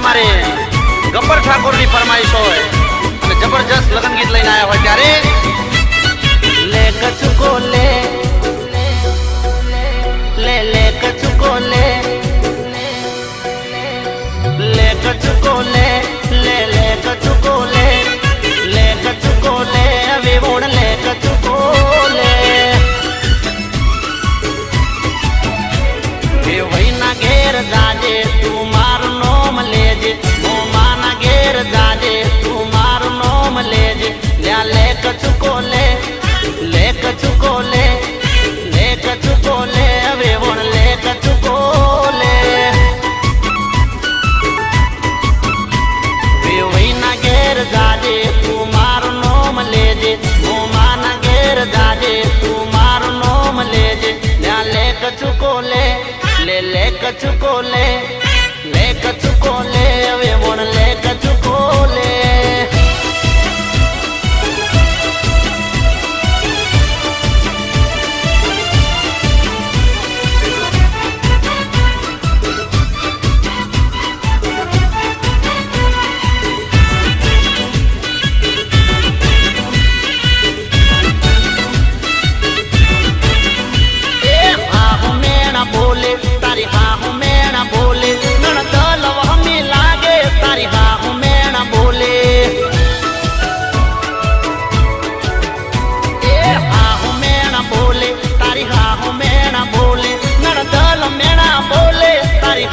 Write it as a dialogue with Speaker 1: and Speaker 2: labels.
Speaker 1: मारे गब्बर ठाकुर की फरमाइश हो जबरदस्त लगन गीत लઈને आया हो ત્યારે
Speaker 2: ले कचुको ले ले ले कचुको ले ले कचुको ले ले ले कचुको ले ले कचुको ले अभी बोल ले कचुको ले ये वही ना घेर जाजे तू मार नोम लेजे मो माना घेर जाजे तू मार नोम लेजे ले कचुको ले ले कचुको ले ले कचुको ले अभी बोल ले कचुको ले ये वही ना घेर जाजे तू मार नोम लेजे मो माना घेर जाजे तू मार नोम लेजे ले कचुको ले ले कचुको ले अवे बोल ले कचुको ले तारी बाहों में ना बोले ननदल हमें लागे तारी बाहों में ना बोले ए बाहों में ना बोले तारी बाहों में ना बोले ननदल में ना बोले तारी